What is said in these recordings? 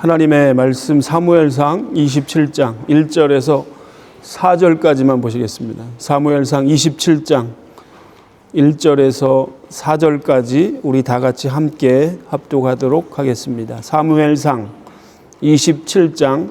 하나님의 말씀 사무엘상 27장 1절에서 4절까지만 보시겠습니다. 사무엘상 27장 1절에서 4절까지 우리 다 같이 함께 합독하도록 하겠습니다. 사무엘상 27장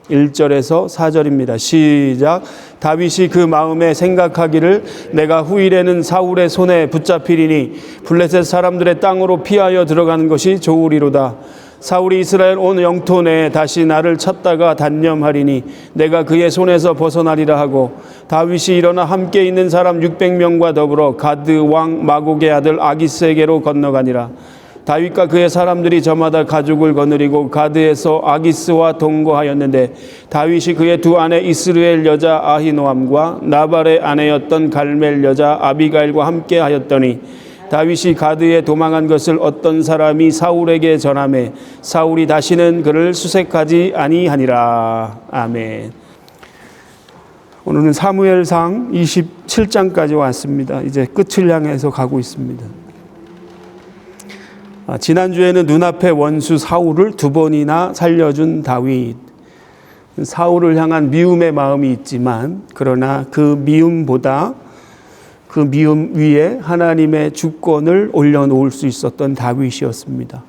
1절에서 4절입니다. 시작. 다윗이 그 마음에 생각하기를 내가 후일에는 사울의 손에 붙잡히리니 블레셋 사람들의 땅으로 피하여 들어가는 것이 좋으리로다. 사울이 이스라엘 온 영토 내에 다시 나를 찾다가 단념하리니 내가 그의 손에서 벗어나리라 하고, 다윗이 일어나 함께 있는 사람 600명과 더불어 가드 왕 마곡의 아들 아기스에게로 건너가니라. 다윗과 그의 사람들이 저마다 가죽을 거느리고 가드에서 아기스와 동거하였는데, 다윗이 그의 두 아내 이스라엘 여자 아히노암과 나발의 아내였던 갈멜 여자 아비가일과 함께 하였더니, 다윗이 가드에 도망한 것을 어떤 사람이 사울에게 전하매 사울이 다시는 그를 수색하지 아니하니라. 아멘. 오늘은 사무엘상 27장까지 왔습니다. 이제 끝을 향해서 가고 있습니다. 지난주에는 눈앞의 원수 사울을 두 번이나 살려준 다윗. 사울을 향한 미움의 마음이 있지만, 그러나 그 미움보다 그 미움 위에 하나님의 주권을 올려놓을 수 있었던 다윗이었습니다.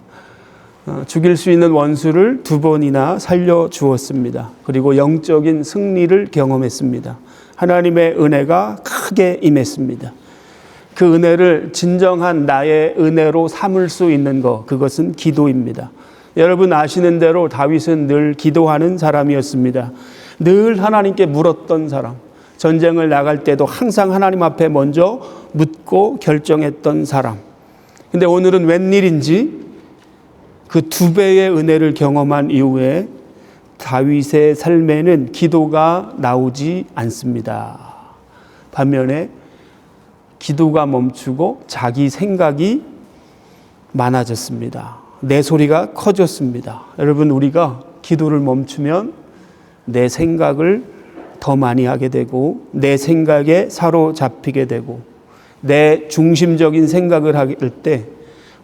죽일 수 있는 원수를 두 번이나 살려주었습니다. 그리고 영적인 승리를 경험했습니다. 하나님의 은혜가 크게 임했습니다. 그 은혜를 진정한 나의 은혜로 삼을 수 있는 것, 그것은 기도입니다. 여러분 아시는 대로 다윗은 늘 기도하는 사람이었습니다. 늘 하나님께 물었던 사람, 전쟁을 나갈 때도 항상 하나님 앞에 먼저 묻고 결정했던 사람. 근데 오늘은 웬일인지 그 두 배의 은혜를 경험한 이후에 다윗의 삶에는 기도가 나오지 않습니다. 반면에 기도가 멈추고 자기 생각이 많아졌습니다. 내 소리가 커졌습니다. 여러분, 우리가 기도를 멈추면 내 생각을 더 많이 하게 되고, 내 생각에 사로잡히게 되고, 내 중심적인 생각을 할 때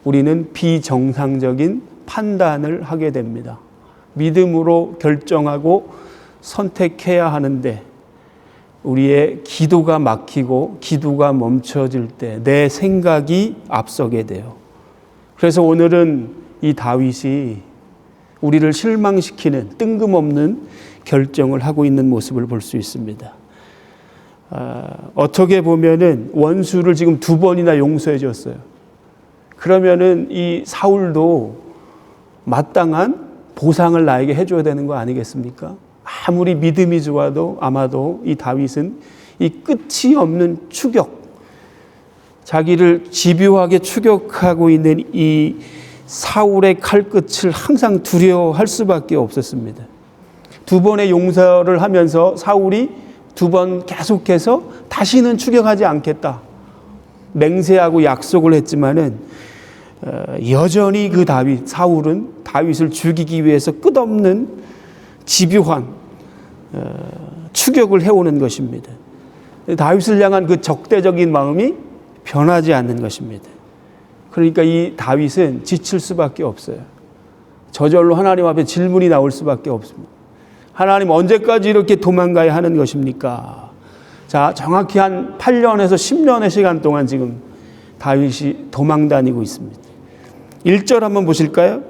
우리는 비정상적인 판단을 하게 됩니다. 믿음으로 결정하고 선택해야 하는데 우리의 기도가 막히고 기도가 멈춰질 때 내 생각이 앞서게 돼요. 그래서 오늘은 이 다윗이 우리를 실망시키는 뜬금없는 결정을 하고 있는 모습을 볼 수 있습니다. 어떻게 보면은 원수를 지금 두 번이나 용서해 줬어요. 그러면은 이 사울도 마땅한 보상을 나에게 해줘야 되는 거 아니겠습니까? 아무리 믿음이 좋아도 아마도 이 다윗은 이 끝이 없는 추격, 자기를 집요하게 추격하고 있는 이 사울의 칼끝을 항상 두려워할 수밖에 없었습니다. 두 번의 용서를 하면서 사울이 두 번 계속해서 다시는 추격하지 않겠다 맹세하고 약속을 했지만은 여전히 그 사울은 다윗을 죽이기 위해서 끝없는 집요한 추격을 해오는 것입니다. 다윗을 향한 그 적대적인 마음이 변하지 않는 것입니다. 그러니까 이 다윗은 지칠 수밖에 없어요. 저절로 하나님 앞에 질문이 나올 수밖에 없습니다. 하나님, 언제까지 이렇게 도망가야 하는 것입니까? 자, 정확히 한 8년에서 10년의 시간 동안 지금 다윗이 도망 다니고 있습니다. 1절 한번 보실까요?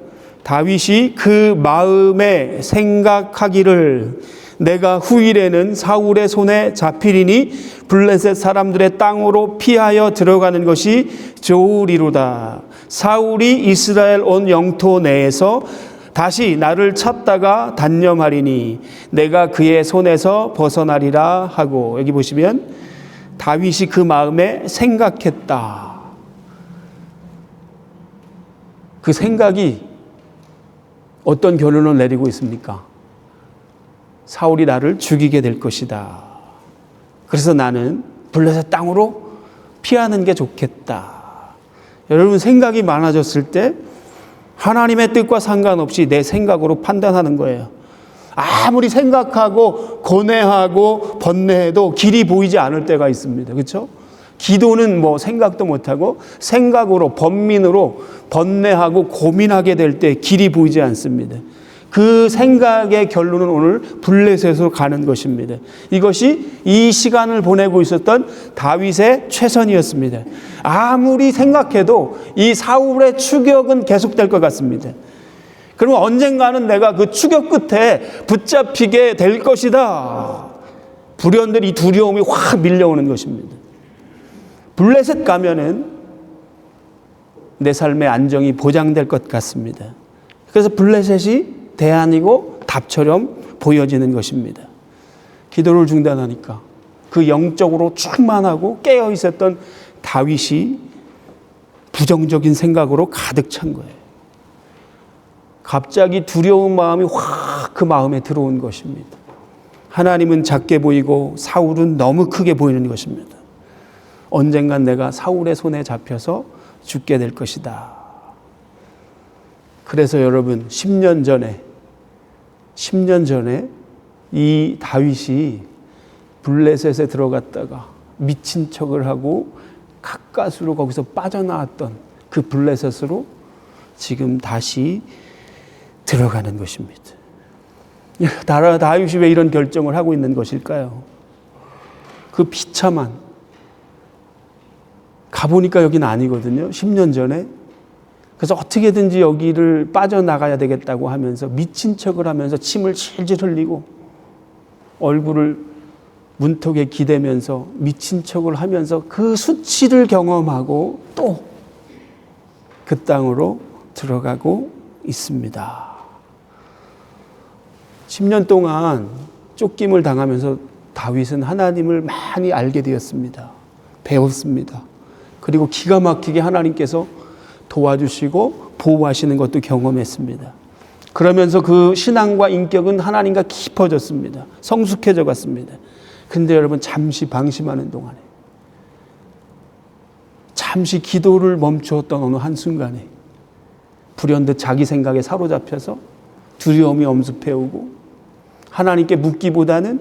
다윗이 그 마음에 생각하기를 내가 후일에는 사울의 손에 잡히리니 블레셋 사람들의 땅으로 피하여 들어가는 것이 좋으리로다. 사울이 이스라엘 온 영토 내에서 다시 나를 찾다가 단념하리니 내가 그의 손에서 벗어나리라 하고, 여기 보시면 다윗이 그 마음에 생각했다. 그 생각이 어떤 결론을 내리고 있습니까? 사울이 나를 죽이게 될 것이다. 그래서 나는 블레셋 땅으로 피하는 게 좋겠다. 여러분, 생각이 많아졌을 때 하나님의 뜻과 상관없이 내 생각으로 판단하는 거예요. 아무리 생각하고 고뇌하고 번뇌해도 길이 보이지 않을 때가 있습니다. 그렇죠? 기도는 뭐 생각도 못하고 생각으로 번민으로 번뇌하고 고민하게 될 때 길이 보이지 않습니다. 그 생각의 결론은 오늘 블레셋으로 가는 것입니다. 이것이 이 시간을 보내고 있었던 다윗의 최선이었습니다. 아무리 생각해도 이 사울의 추격은 계속될 것 같습니다. 그러면 언젠가는 내가 그 추격 끝에 붙잡히게 될 것이다. 불현들 이 두려움이 확 밀려오는 것입니다. 블레셋 가면은 내 삶의 안정이 보장될 것 같습니다. 그래서 블레셋이 대안이고 답처럼 보여지는 것입니다. 기도를 중단하니까 그 영적으로 충만하고 깨어 있었던 다윗이 부정적인 생각으로 가득 찬 거예요. 갑자기 두려운 마음이 확 그 마음에 들어온 것입니다. 하나님은 작게 보이고 사울은 너무 크게 보이는 것입니다. 언젠간 내가 사울의 손에 잡혀서 죽게 될 것이다. 그래서 여러분 10년 전에 이 다윗이 블레셋에 들어갔다가 미친 척을 하고 가까스로 거기서 빠져나왔던 그 블레셋으로 지금 다시 들어가는 것입니다. 다윗이 왜 이런 결정을 하고 있는 것일까요? 그 비참한, 가보니까 여기는 아니거든요. 10년 전에. 그래서 어떻게든지 여기를 빠져나가야 되겠다고 하면서 미친 척을 하면서 침을 질질 흘리고 얼굴을 문턱에 기대면서 미친 척을 하면서 그 수치를 경험하고 또 그 땅으로 들어가고 있습니다. 10년 동안 쫓김을 당하면서 다윗은 하나님을 많이 알게 되었습니다. 배웠습니다. 그리고 기가 막히게 하나님께서 도와주시고 보호하시는 것도 경험했습니다. 그러면서 그 신앙과 인격은 하나님과 깊어졌습니다. 성숙해져 갔습니다. 근데 여러분 잠시 방심하는 동안에 잠시 기도를 멈추었던 어느 한순간에 불현듯 자기 생각에 사로잡혀서 두려움이 엄습해오고 하나님께 묻기보다는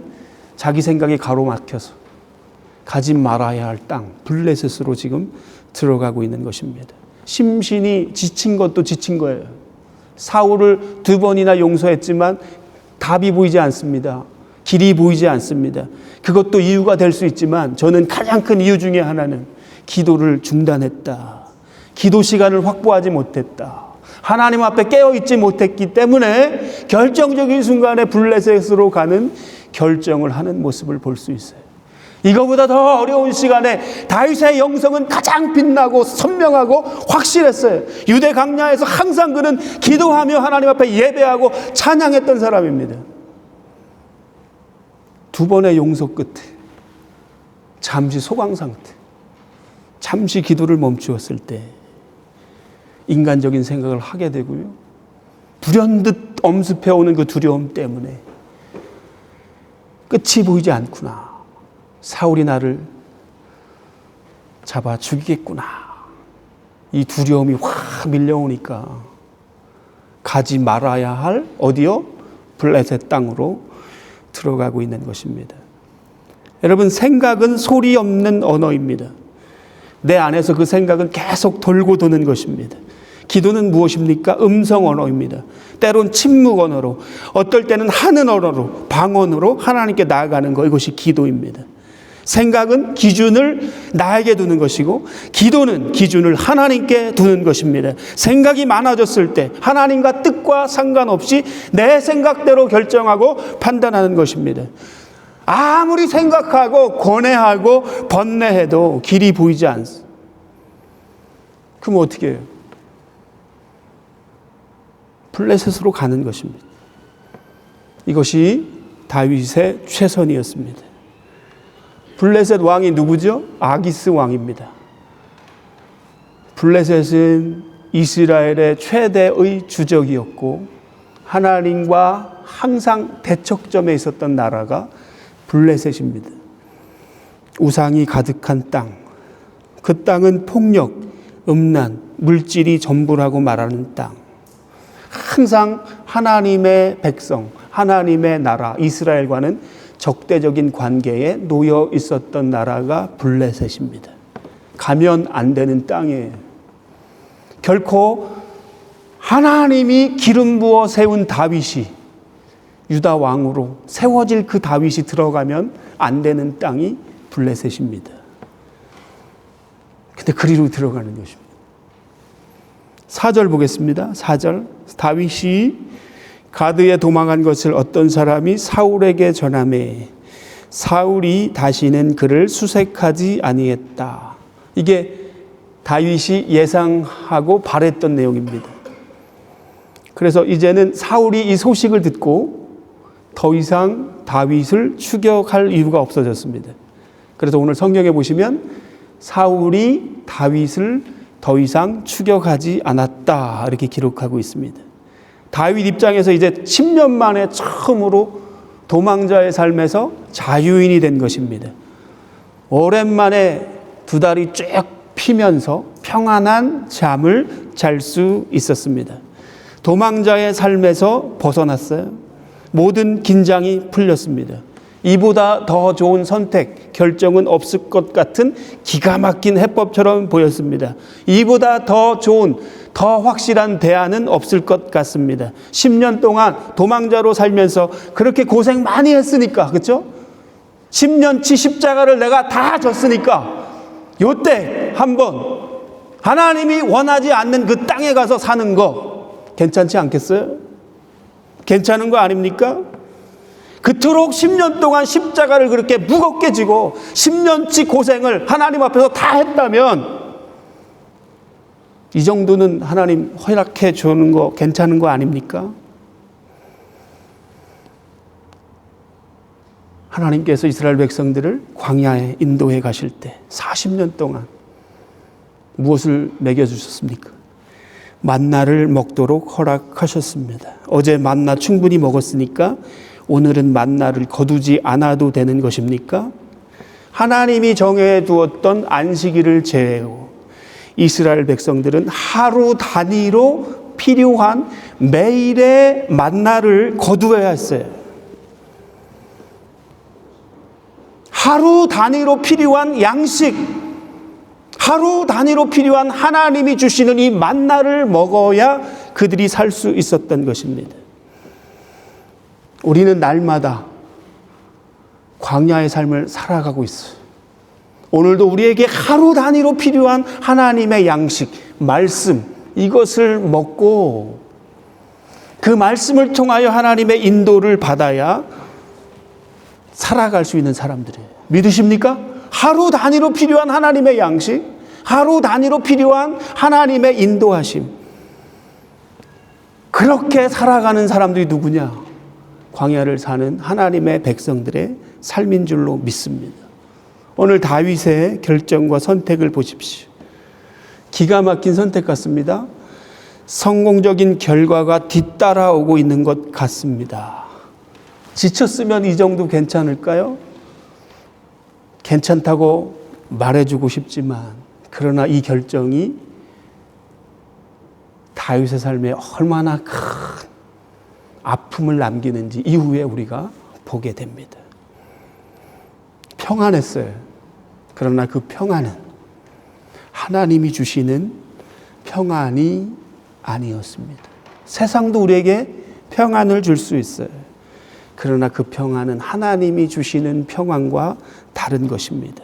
자기 생각에 가로막혀서 가지 말아야 할 땅 블레셋으로 지금 들어가고 있는 것입니다. 심신이 지친 것도 지친 거예요. 사울을 2번이나 용서했지만 답이 보이지 않습니다. 길이 보이지 않습니다. 그것도 이유가 될 수 있지만 저는 가장 큰 이유 중에 하나는 기도를 중단했다. 기도 시간을 확보하지 못했다. 하나님 앞에 깨어있지 못했기 때문에 결정적인 순간에 블레셋으로 가는 결정을 하는 모습을 볼 수 있어요. 이거보다 더 어려운 시간에 다윗의 영성은 가장 빛나고 선명하고 확실했어요. 유대 광야에서 항상 그는 기도하며 하나님 앞에 예배하고 찬양했던 사람입니다. 2번의 용서 끝에 잠시 소강 상태, 잠시 기도를 멈추었을 때 인간적인 생각을 하게 되고요. 불현듯 엄습해오는 그 두려움 때문에 끝이 보이지 않구나. 사울이 나를 잡아 죽이겠구나. 이 두려움이 확 밀려오니까 가지 말아야 할 어디요? 블레셋 땅으로 들어가고 있는 것입니다. 여러분, 생각은 소리 없는 언어입니다. 내 안에서 그 생각은 계속 돌고 도는 것입니다. 기도는 무엇입니까? 음성 언어입니다. 때론 침묵 언어로, 어떨 때는 하는 언어로, 방언으로 하나님께 나아가는 것, 이것이 기도입니다. 생각은 기준을 나에게 두는 것이고 기도는 기준을 하나님께 두는 것입니다. 생각이 많아졌을 때 하나님과 뜻과 상관없이 내 생각대로 결정하고 판단하는 것입니다. 아무리 생각하고 권해하고 번뇌해도 길이 보이지 않습니다. 그럼 어떻게 해요? 블레셋으로 가는 것입니다. 이것이 다윗의 최선이었습니다. 블레셋 왕이 누구죠? 아기스 왕입니다. 블레셋은 이스라엘의 최대의 주적이었고 하나님과 항상 대척점에 있었던 나라가 블레셋입니다. 우상이 가득한 땅, 그 땅은 폭력, 음란, 물질이 전부라고 말하는 땅, 항상 하나님의 백성, 하나님의 나라 이스라엘과는 적대적인 관계에 놓여 있었던 나라가 블레셋입니다. 가면 안 되는 땅이에요. 결코 하나님이 기름 부어 세운 다윗이 유다 왕으로 세워질 그 다윗이 들어가면 안 되는 땅이 블레셋입니다. 근데 그리로 들어가는 것입니다. 4절 보겠습니다. 4절. 다윗이 가드에 도망한 것을 어떤 사람이 사울에게 전하매 사울이 다시는 그를 수색하지 아니했다. 이게 다윗이 예상하고 바랬던 내용입니다. 그래서 이제는 사울이 이 소식을 듣고 더 이상 다윗을 추격할 이유가 없어졌습니다. 그래서 오늘 성경에 보시면 사울이 다윗을 더 이상 추격하지 않았다 이렇게 기록하고 있습니다. 다윗 입장에서 이제 10년 만에 처음으로 도망자의 삶에서 자유인이 된 것입니다. 오랜만에 두 다리 쭉 피면서 평안한 잠을 잘 수 있었습니다. 도망자의 삶에서 벗어났어요. 모든 긴장이 풀렸습니다. 이보다 더 좋은 선택, 결정은 없을 것 같은 기가 막힌 해법처럼 보였습니다. 이보다 더 좋은, 더 확실한 대안은 없을 것 같습니다. 10년 동안 도망자로 살면서 그렇게 고생 많이 했으니까, 그렇죠? 10년치 십자가를 내가 다 졌으니까 요때 한번 하나님이 원하지 않는 그 땅에 가서 사는 거 괜찮지 않겠어요? 괜찮은 거 아닙니까? 그토록 10년 동안 십자가를 그렇게 무겁게 지고 10년치 고생을 하나님 앞에서 다 했다면 이 정도는 하나님 허락해 주는 거 괜찮은 거 아닙니까? 하나님께서 이스라엘 백성들을 광야에 인도해 가실 때 40년 동안 무엇을 먹여주셨습니까? 만나를 먹도록 허락하셨습니다. 어제 만나 충분히 먹었으니까 오늘은 만나를 거두지 않아도 되는 것입니까? 하나님이 정해 두었던 안식일을 제외하고 이스라엘 백성들은 하루 단위로 필요한 매일의 만나를 거두어야 했어요. 하루 단위로 필요한 양식, 하루 단위로 필요한 하나님이 주시는 이 만나를 먹어야 그들이 살 수 있었던 것입니다. 우리는 날마다 광야의 삶을 살아가고 있어요. 오늘도 우리에게 하루 단위로 필요한 하나님의 양식, 말씀, 이것을 먹고 그 말씀을 통하여 하나님의 인도를 받아야 살아갈 수 있는 사람들이에요. 믿으십니까? 하루 단위로 필요한 하나님의 양식, 하루 단위로 필요한 하나님의 인도하심. 그렇게 살아가는 사람들이 누구냐? 광야를 사는 하나님의 백성들의 삶인 줄로 믿습니다. 오늘 다윗의 결정과 선택을 보십시오. 기가 막힌 선택 같습니다. 성공적인 결과가 뒤따라오고 있는 것 같습니다. 지쳤으면 이 정도 괜찮을까요? 괜찮다고 말해주고 싶지만 그러나 이 결정이 다윗의 삶에 얼마나 큰 아픔을 남기는지 이후에 우리가 보게 됩니다. 평안했어요. 그러나 그 평안은 하나님이 주시는 평안이 아니었습니다. 세상도 우리에게 평안을 줄 수 있어요. 그러나 그 평안은 하나님이 주시는 평안과 다른 것입니다.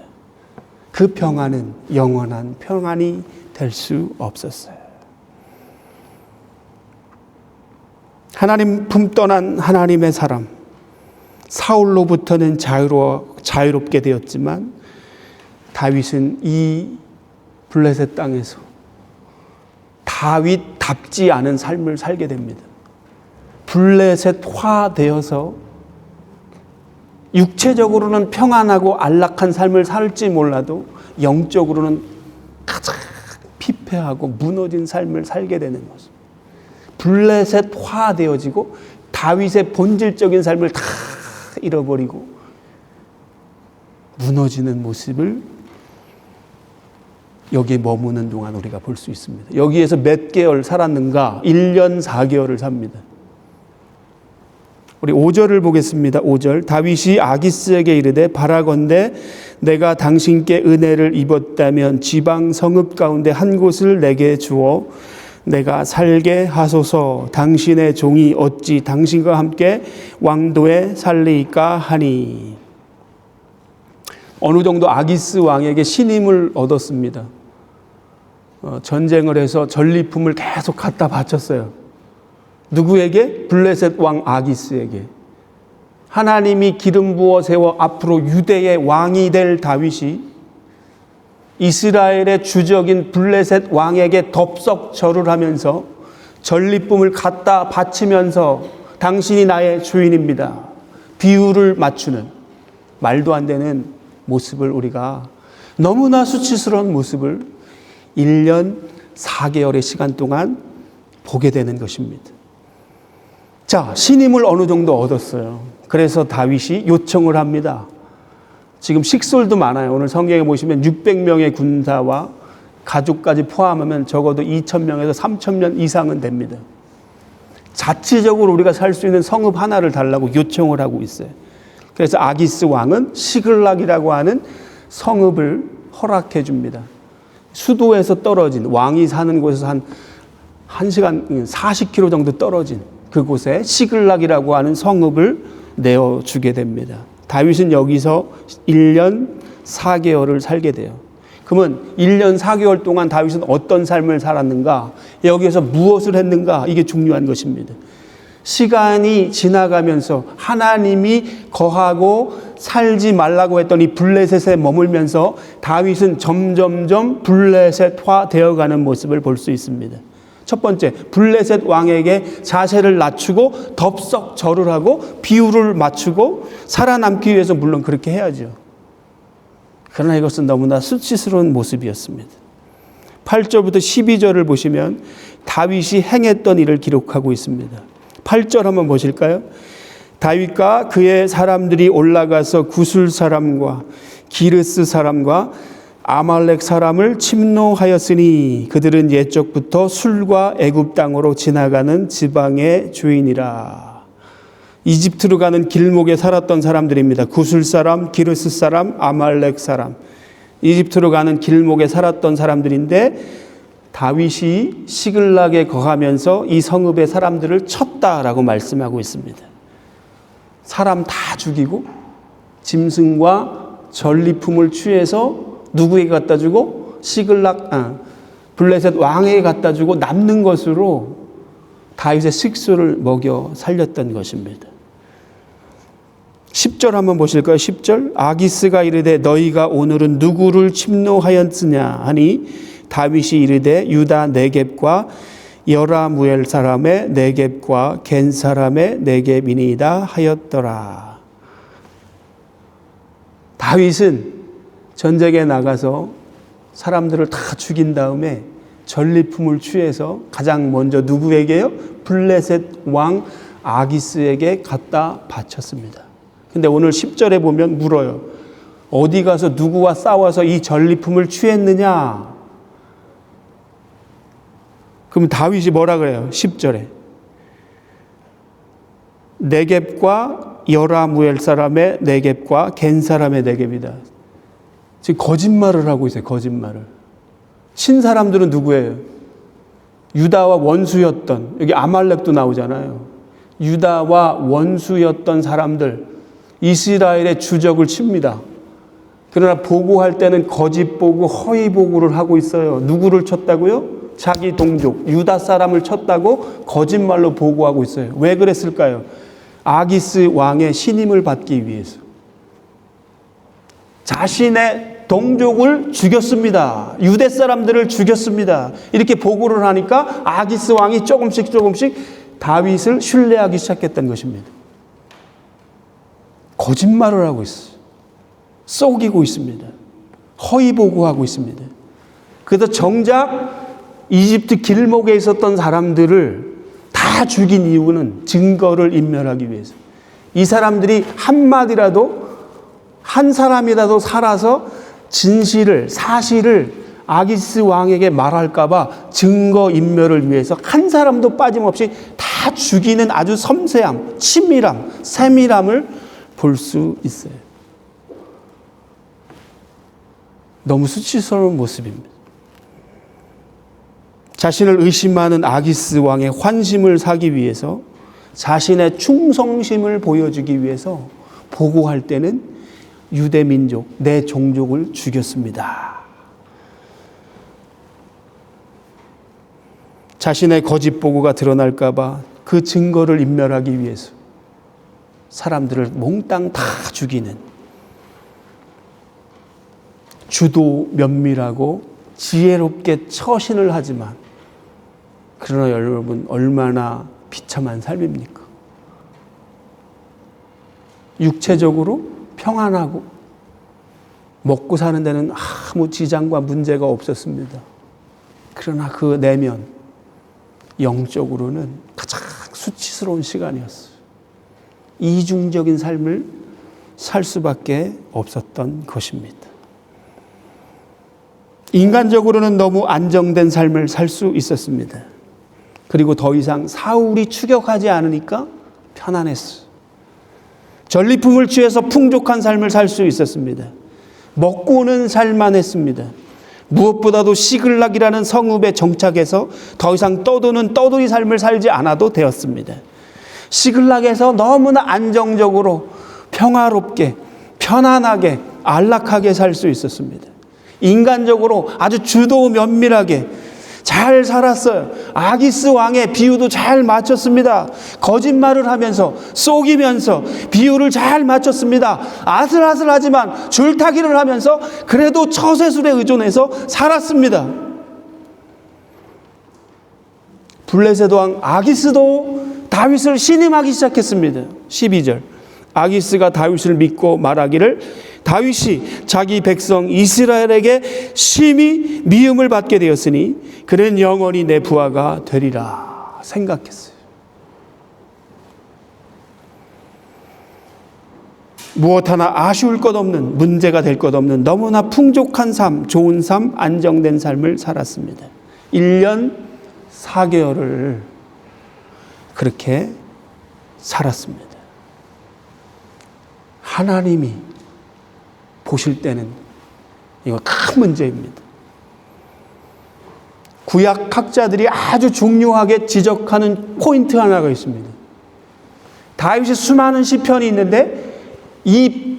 그 평안은 영원한 평안이 될 수 없었어요. 하나님 품 떠난 하나님의 사람, 사울로부터는 자유롭게 되었지만 다윗은 이 블레셋 땅에서 다윗답지 않은 삶을 살게 됩니다. 블레셋화 되어서 육체적으로는 평안하고 안락한 삶을 살지 몰라도 영적으로는 가장 피폐하고 무너진 삶을 살게 되는 것입니다. 블레셋화 되어지고 다윗의 본질적인 삶을 다 잃어버리고 무너지는 모습을 여기에 머무는 동안 우리가 볼 수 있습니다. 여기에서 몇 개월 살았는가? 1년 4개월을 삽니다. 우리 5절을 보겠습니다. 5절. 다윗이 아기스에게 이르되 바라건대 내가 당신께 은혜를 입었다면 지방 성읍 가운데 한 곳을 내게 주어 내가 살게 하소서. 당신의 종이 어찌 당신과 함께 왕도에 살리까 하니. 어느 정도 아기스 왕에게 신임을 얻었습니다. 전쟁을 해서 전리품을 계속 갖다 바쳤어요. 누구에게? 블레셋 왕 아기스에게. 하나님이 기름 부어 세워 앞으로 유대의 왕이 될 다윗이 이스라엘의 주적인 블레셋 왕에게 덥석 절을 하면서 전리품을 갖다 바치면서 당신이 나의 주인입니다. 비유를 맞추는 말도 안 되는 모습을 우리가, 너무나 수치스러운 모습을 1년 4개월의 시간 동안 보게 되는 것입니다. 자, 신임을 어느 정도 얻었어요. 그래서 다윗이 요청을 합니다. 지금 식솔도 많아요. 오늘 성경에 보시면 600명의 군사와 가족까지 포함하면 적어도 2,000명에서 3,000명 이상은 됩니다. 자치적으로 우리가 살 수 있는 성읍 하나를 달라고 요청을 하고 있어요. 그래서 아기스 왕은 시글락이라고 하는 성읍을 허락해 줍니다. 수도에서 떨어진, 왕이 사는 곳에서 한 1시간 40km 정도 떨어진 그곳에 시글락이라고 하는 성읍을 내어주게 됩니다. 다윗은 여기서 1년 4개월을 살게 돼요. 그러면 1년 4개월 동안 다윗은 어떤 삶을 살았는가? 여기에서 무엇을 했는가? 이게 중요한 것입니다. 시간이 지나가면서 하나님이 거하고 살지 말라고 했던 이 블레셋에 머물면서 다윗은 점점점 블레셋화 되어가는 모습을 볼 수 있습니다. 첫 번째, 블레셋 왕에게 자세를 낮추고 덥석 절을 하고 비유를 맞추고 살아남기 위해서 물론 그렇게 해야죠. 그러나 이것은 너무나 수치스러운 모습이었습니다. 8절부터 12절을 보시면 다윗이 행했던 일을 기록하고 있습니다. 8절 한번 보실까요? 다윗과 그의 사람들이 올라가서 구술 사람과 기르스 사람과 아말렉 사람을 침노하였으니 그들은 옛적부터 술과 애굽 땅으로 지나가는 지방의 주인이라. 이집트로 가는 길목에 살았던 사람들입니다. 구술 사람, 기르스 사람, 아말렉 사람. 이집트로 가는 길목에 살았던 사람들인데 다윗이 시글락에 거하면서 이 성읍의 사람들을 쳤다라고 말씀하고 있습니다. 사람 다 죽이고 짐승과 전리품을 취해서 누구에게 갖다 주고? 블레셋 왕에게 갖다 주고 남는 것으로 다윗의 식수를 먹여 살렸던 것입니다. 10절 한번 보실까요? 10절. 아기스가 이르되 너희가 오늘은 누구를 침노하였으냐 하니 다윗이 이르되 유다 네겝과 여라무엘 사람의 네겝과 겐 사람의 네겝이니이다 하였더라. 다윗은 전쟁에 나가서 사람들을 다 죽인 다음에 전리품을 취해서 가장 먼저 누구에게요? 블레셋 왕 아기스에게 갖다 바쳤습니다. 근데 오늘 10절에 보면 물어요. 어디 가서 누구와 싸워서 이 전리품을 취했느냐? 그럼 다윗이 뭐라 그래요? 10절에 네겝과 여라무엘 사람의 네겝과 겐 사람의 네겝이다. 지금 거짓말을 하고 있어요. 거짓말을. 친 사람들은 누구예요? 유다와 원수였던, 여기 아말렉도 나오잖아요. 유다와 원수였던 사람들, 이스라엘의 주적을 칩니다. 그러나 보고할 때는 거짓 보고 허위 보고를 하고 있어요. 누구를 쳤다고요? 자기 동족 유다 사람을 쳤다고 거짓말로 보고하고 있어요. 왜 그랬을까요? 아기스 왕의 신임을 받기 위해서. 자신의 동족을 죽였습니다. 유대 사람들을 죽였습니다. 이렇게 보고를 하니까 아기스 왕이 조금씩 다윗을 신뢰하기 시작했던 것입니다. 거짓말을 하고 있어요. 속이고 있습니다. 허위 보고하고 있습니다. 그래서 정작 이집트 길목에 있었던 사람들을 다 죽인 이유는 증거를 인멸하기 위해서. 이 사람들이 한마디라도, 한 사람이라도 살아서 진실을, 사실을 아기스 왕에게 말할까봐 증거 인멸을 위해서 한 사람도 빠짐없이 다 죽이는 아주 섬세함, 치밀함, 세밀함을 볼 수 있어요. 너무 수치스러운 모습입니다. 자신을 의심하는 아기스 왕의 환심을 사기 위해서 자신의 충성심을 보여주기 위해서 보고할 때는 유대 민족, 내 종족을 죽였습니다. 자신의 거짓 보고가 드러날까 봐 그 증거를 인멸하기 위해서 사람들을 몽땅 다 죽이는 주도 면밀하고 지혜롭게 처신을 하지만 그러나 여러분 얼마나 비참한 삶입니까? 육체적으로 평안하고 먹고 사는 데는 아무 지장과 문제가 없었습니다. 그러나 그 내면 영적으로는 가장 수치스러운 시간이었어요. 이중적인 삶을 살 수밖에 없었던 것입니다. 인간적으로는 너무 안정된 삶을 살 수 있었습니다. 그리고 더 이상 사울이 추격하지 않으니까 편안했어요. 전리품을 취해서 풍족한 삶을 살 수 있었습니다. 먹고는 살만 했습니다. 무엇보다도 시글락이라는 성읍에 정착해서 더 이상 떠도는 떠돌이 삶을 살지 않아도 되었습니다. 시글락에서 너무나 안정적으로 평화롭게 편안하게 안락하게 살 수 있었습니다. 인간적으로 아주 주도 면밀하게 잘 살았어요. 아기스 왕의 비유도 잘 맞췄습니다. 거짓말을 하면서 속이면서 비유를 잘 맞췄습니다. 아슬아슬하지만 줄타기를 하면서 그래도 처세술에 의존해서 살았습니다. 블레셋 왕 아기스도 다윗을 신임하기 시작했습니다. 12절 아기스가 다윗을 믿고 말하기를 다윗이 자기 백성 이스라엘에게 심히 미움을 받게 되었으니 그는 영원히 내 부하가 되리라 생각했어요. 무엇 하나 아쉬울 것 없는, 문제가 될 것 없는 너무나 풍족한 삶, 좋은 삶, 안정된 삶을 살았습니다. 1년 4개월을 그렇게 살았습니다. 하나님이 보실 때는 이거 큰 문제입니다. 구약 학자들이 아주 중요하게 지적하는 포인트 하나가 있습니다. 다윗이 수많은 시편이 있는데 이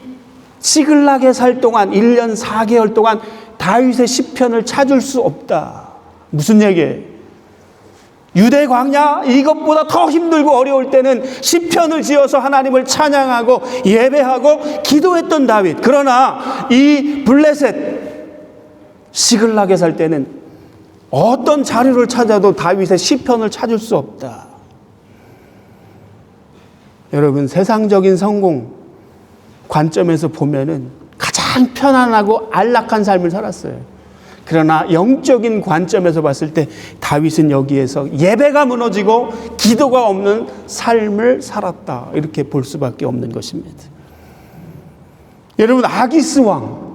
시글락에 살 동안 1년 4개월 동안 다윗의 시편을 찾을 수 없다. 무슨 얘기예요? 유대 광야 이것보다 더 힘들고 어려울 때는 시편을 지어서 하나님을 찬양하고 예배하고 기도했던 다윗. 그러나 이 블레셋 시글락에 살 때는 어떤 자료를 찾아도 다윗의 시편을 찾을 수 없다. 여러분 세상적인 성공 관점에서 보면은 가장 편안하고 안락한 삶을 살았어요. 그러나 영적인 관점에서 봤을 때 다윗은 여기에서 예배가 무너지고 기도가 없는 삶을 살았다. 이렇게 볼 수밖에 없는 것입니다. 여러분 아기스 왕,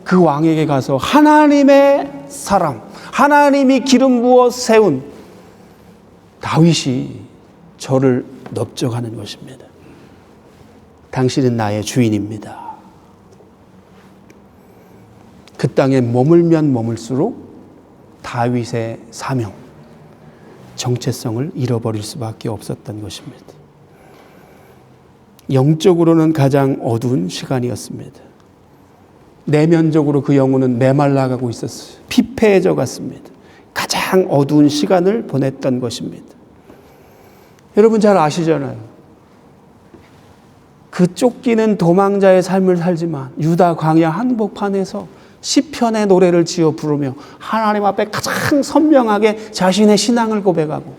그 왕에게 가서 하나님의 사람, 하나님이 기름 부어 세운 다윗이 저를 넓적하는 것입니다. 당신은 나의 주인입니다. 그 땅에 머물면 머물수록 다윗의 사명, 정체성을 잃어버릴 수밖에 없었던 것입니다. 영적으로는 가장 어두운 시간이었습니다. 내면적으로 그 영혼은 메말라가고 있었어요. 피폐해져 갔습니다. 가장 어두운 시간을 보냈던 것입니다. 여러분 잘 아시잖아요. 그 쫓기는 도망자의 삶을 살지만 유다 광야 한복판에서 시편의 노래를 지어 부르며 하나님 앞에 가장 선명하게 자신의 신앙을 고백하고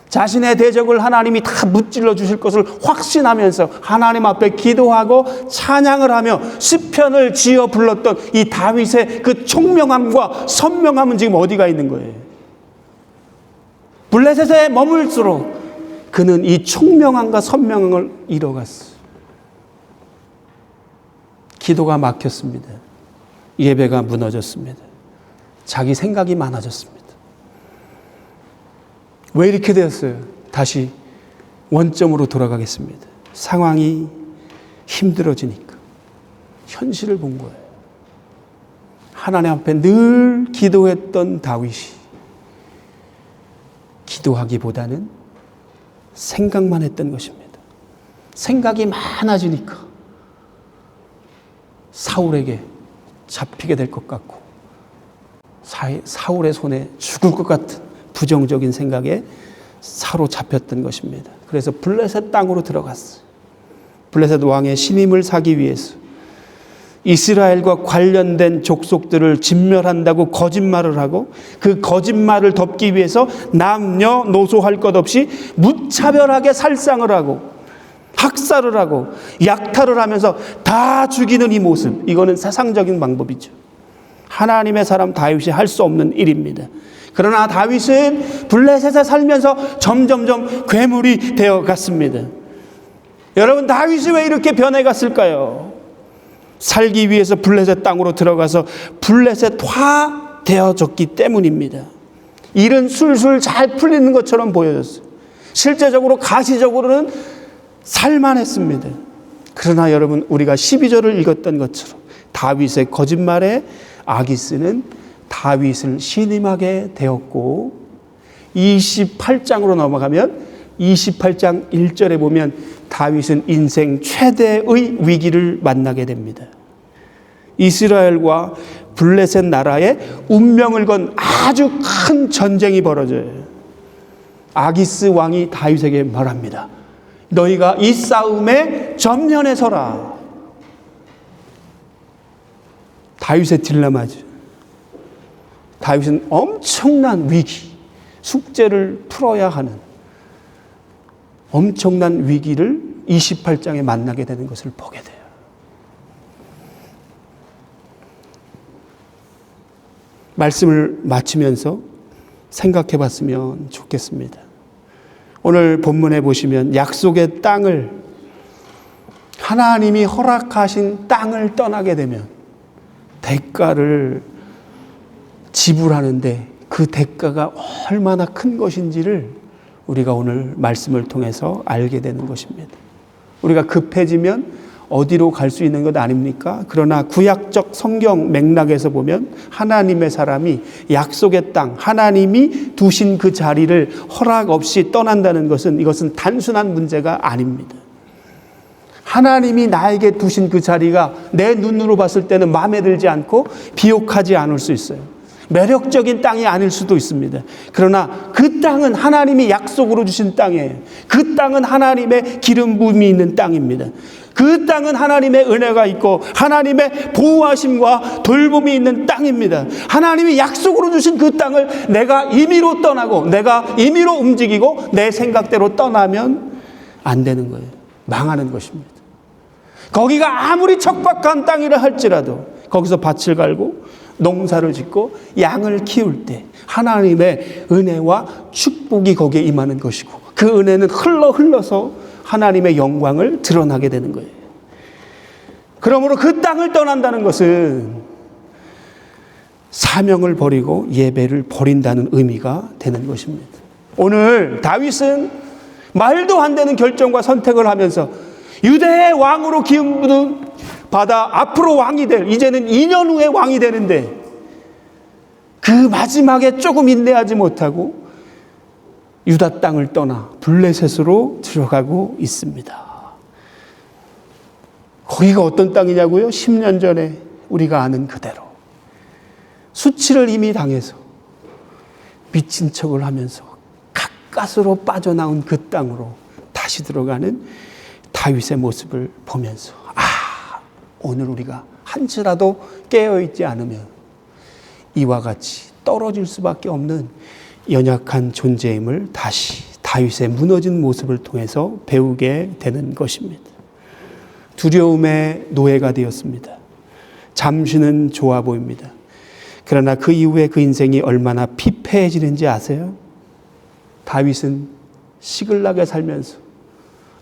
자신의 대적을 하나님이 다 무찔러 주실 것을 확신하면서 하나님 앞에 기도하고 찬양을 하며 시편을 지어 불렀던 이 다윗의 그 총명함과 선명함은 지금 어디가 있는 거예요? 블레셋에 머물수록 그는 이 총명함과 선명함을 잃어갔어요. 기도가 막혔습니다. 예배가 무너졌습니다. 자기 생각이 많아졌습니다. 왜 이렇게 되었어요? 다시 원점으로 돌아가겠습니다. 상황이 힘들어지니까 현실을 본 거예요. 하나님 앞에 늘 기도했던 다윗이 기도하기보다는 생각만 했던 것입니다. 생각이 많아지니까 사울에게 잡히게 될 것 같고 사울의 손에 죽을 것 같은 부정적인 생각에 사로잡혔던 것입니다. 그래서 블레셋 땅으로 들어갔어요. 블레셋 왕의 신임을 사기 위해서 이스라엘과 관련된 족속들을 진멸한다고 거짓말을 하고 그 거짓말을 덮기 위해서 남녀노소할 것 없이 무차별하게 살상을 하고 학살을 하고 약탈을 하면서 다 죽이는 이 모습, 이거는 세상적인 방법이죠. 하나님의 사람 다윗이 할 수 없는 일입니다. 그러나 다윗은 블레셋에 살면서 점점점 괴물이 되어 갔습니다. 여러분, 다윗이 왜 이렇게 변해갔을까요? 살기 위해서 블레셋 땅으로 들어가서 블레셋화 되어졌기 때문입니다. 일은 술술 잘 풀리는 것처럼 보여졌어요. 실제적으로 가시적으로는 살만했습니다. 그러나 여러분, 우리가 12절을 읽었던 것처럼 다윗의 거짓말에 아기스는 다윗을 신임하게 되었고, 28장으로 넘어가면 28장 1절에 보면 다윗은 인생 최대의 위기를 만나게 됩니다. 이스라엘과 블레셋 나라의 운명을 건 아주 큰 전쟁이 벌어져요. 아기스 왕이 다윗에게 말합니다. 너희가 이 싸움에 전면에 서라. 다윗의 딜레마죠. 다윗은 엄청난 위기, 숙제를 풀어야 하는 엄청난 위기를 28장에 만나게 되는 것을 보게 돼요. 말씀을 마치면서 생각해 봤으면 좋겠습니다. 오늘 본문에 보시면 약속의 땅을, 하나님이 허락하신 땅을 떠나게 되면 대가를 지불하는데 그 대가가 얼마나 큰 것인지를 우리가 오늘 말씀을 통해서 알게 되는 것입니다. 우리가 급해지면 어디로 갈 수 있는 것 아닙니까? 그러나 구약적 성경 맥락에서 보면 하나님의 사람이 약속의 땅, 하나님이 두신 그 자리를 허락 없이 떠난다는 것은, 이것은 단순한 문제가 아닙니다. 하나님이 나에게 두신 그 자리가 내 눈으로 봤을 때는 마음에 들지 않고 비옥하지 않을 수 있어요. 매력적인 땅이 아닐 수도 있습니다. 그러나 그 땅은 하나님이 약속으로 주신 땅이에요. 그 땅은 하나님의 기름 부음이 있는 땅입니다. 그 땅은 하나님의 은혜가 있고 하나님의 보호하심과 돌봄이 있는 땅입니다. 하나님이 약속으로 주신 그 땅을 내가 임의로 떠나고 내가 임의로 움직이고 내 생각대로 떠나면 안 되는 거예요. 망하는 것입니다. 거기가 아무리 척박한 땅이라 할지라도 거기서 밭을 갈고 농사를 짓고 양을 키울 때 하나님의 은혜와 축복이 거기에 임하는 것이고, 그 은혜는 흘러서 하나님의 영광을 드러나게 되는 거예요. 그러므로 그 땅을 떠난다는 것은 사명을 버리고 예배를 버린다는 의미가 되는 것입니다. 오늘 다윗은 말도 안 되는 결정과 선택을 하면서 유대의 왕으로 기름 받아 앞으로 왕이 될, 이제는 2년 후에 왕이 되는데 그 마지막에 조금 인내하지 못하고 유다 땅을 떠나 블레셋으로 들어가고 있습니다. 거기가 어떤 땅이냐고요? 10년 전에 우리가 아는 그대로 수치를 이미 당해서 미친 척을 하면서 가까스로 빠져나온 그 땅으로 다시 들어가는 다윗의 모습을 보면서, 오늘 우리가 한치라도 깨어있지 않으면 이와 같이 떨어질 수밖에 없는 연약한 존재임을 다시 다윗의 무너진 모습을 통해서 배우게 되는 것입니다. 두려움의 노예가 되었습니다. 잠시는 좋아 보입니다. 그러나 그 이후에 그 인생이 얼마나 피폐해지는지 아세요? 다윗은 시글락에 살면서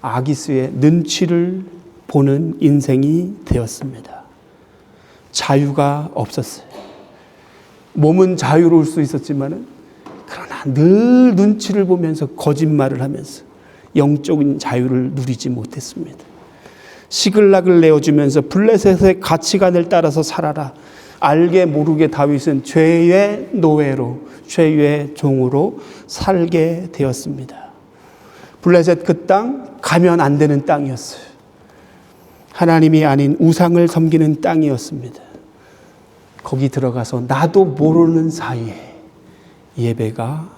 아기스의 눈치를 보는 인생이 되었습니다. 자유가 없었어요. 몸은 자유로울 수 있었지만은, 그러나 늘 눈치를 보면서 거짓말을 하면서 영적인 자유를 누리지 못했습니다. 시글락을 내어주면서 블레셋의 가치관을 따라서 살아라. 알게 모르게 다윗은 죄의 노예로, 죄의 종으로 살게 되었습니다. 블레셋 그 땅 가면 안 되는 땅이었어요. 하나님이 아닌 우상을 섬기는 땅이었습니다. 거기 들어가서 나도 모르는 사이에 예배가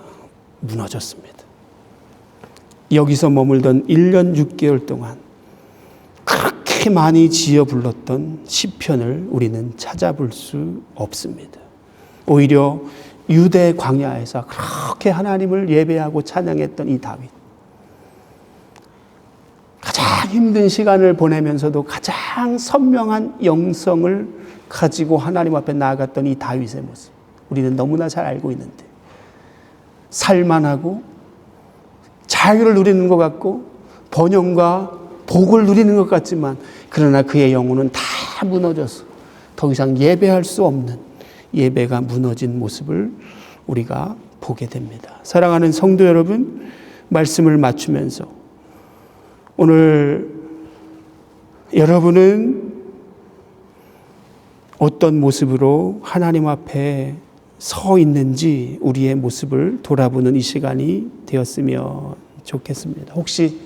무너졌습니다. 여기서 머물던 1년 6개월 동안 그렇게 많이 지어 불렀던 시편을 우리는 찾아볼 수 없습니다. 오히려 유대 광야에서 그렇게 하나님을 예배하고 찬양했던 이 다윗, 가장 힘든 시간을 보내면서도 가장 선명한 영성을 가지고 하나님 앞에 나아갔던 이 다윗의 모습, 우리는 너무나 잘 알고 있는데, 살만하고 자유를 누리는 것 같고 번영과 복을 누리는 것 같지만, 그러나 그의 영혼은 다 무너져서 더 이상 예배할 수 없는, 예배가 무너진 모습을 우리가 보게 됩니다. 사랑하는 성도 여러분, 말씀을 맞추면서 오늘 여러분은 어떤 모습으로 하나님 앞에 서 있는지 우리의 모습을 돌아보는 이 시간이 되었으면 좋겠습니다. 혹시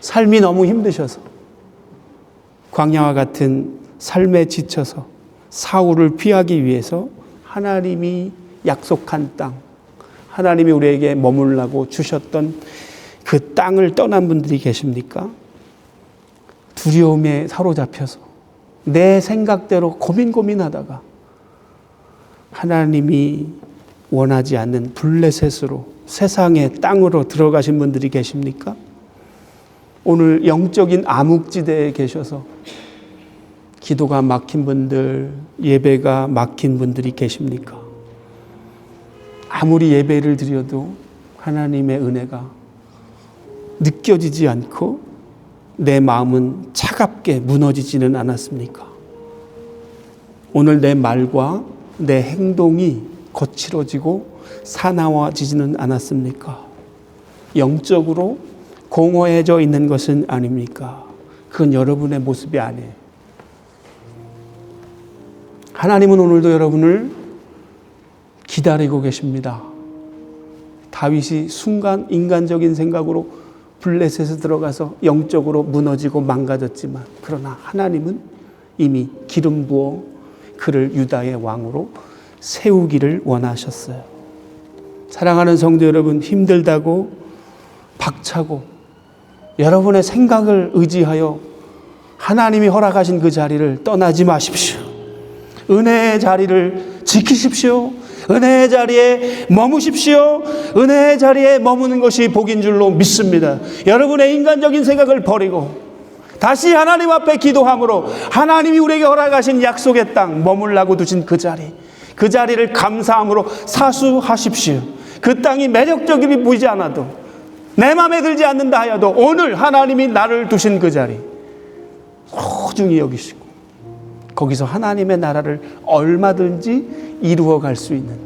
삶이 너무 힘드셔서, 광야와 같은 삶에 지쳐서 사울을 피하기 위해서 하나님이 약속한 땅, 하나님이 우리에게 머물라고 주셨던 그 땅을 떠난 분들이 계십니까? 두려움에 사로잡혀서 내 생각대로 고민하다가 하나님이 원하지 않는 블레셋으로, 세상의 땅으로 들어가신 분들이 계십니까? 오늘 영적인 암흑지대에 계셔서 기도가 막힌 분들, 예배가 막힌 분들이 계십니까? 아무리 예배를 드려도 하나님의 은혜가 느껴지지 않고 내 마음은 차갑게 무너지지는 않았습니까? 오늘 내 말과 내 행동이 거칠어지고 사나워지지는 않았습니까? 영적으로 공허해져 있는 것은 아닙니까? 그건 여러분의 모습이 아니에요. 하나님은 오늘도 여러분을 기다리고 계십니다. 다윗이 순간 인간적인 생각으로 블레셋에 들어가서 영적으로 무너지고 망가졌지만, 그러나 하나님은 이미 기름 부어 그를 유다의 왕으로 세우기를 원하셨어요. 사랑하는 성도 여러분, 힘들다고 박차고 여러분의 생각을 의지하여 하나님이 허락하신 그 자리를 떠나지 마십시오. 은혜의 자리를 지키십시오. 은혜의 자리에 머무십시오. 은혜의 자리에 머무는 것이 복인 줄로 믿습니다. 여러분의 인간적인 생각을 버리고 다시 하나님 앞에 기도함으로 하나님이 우리에게 허락하신 약속의 땅, 머물라고 두신 그 자리를 감사함으로 사수하십시오. 그 땅이 매력적이 보이지 않아도, 내 마음에 들지 않는다 하여도 오늘 하나님이 나를 두신 그 자리 소중히 여기시고 거기서 하나님의 나라를 얼마든지 이루어갈 수 있는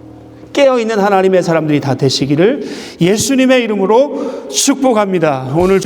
깨어있는 하나님의 사람들이 다 되시기를 예수님의 이름으로 축복합니다. 오늘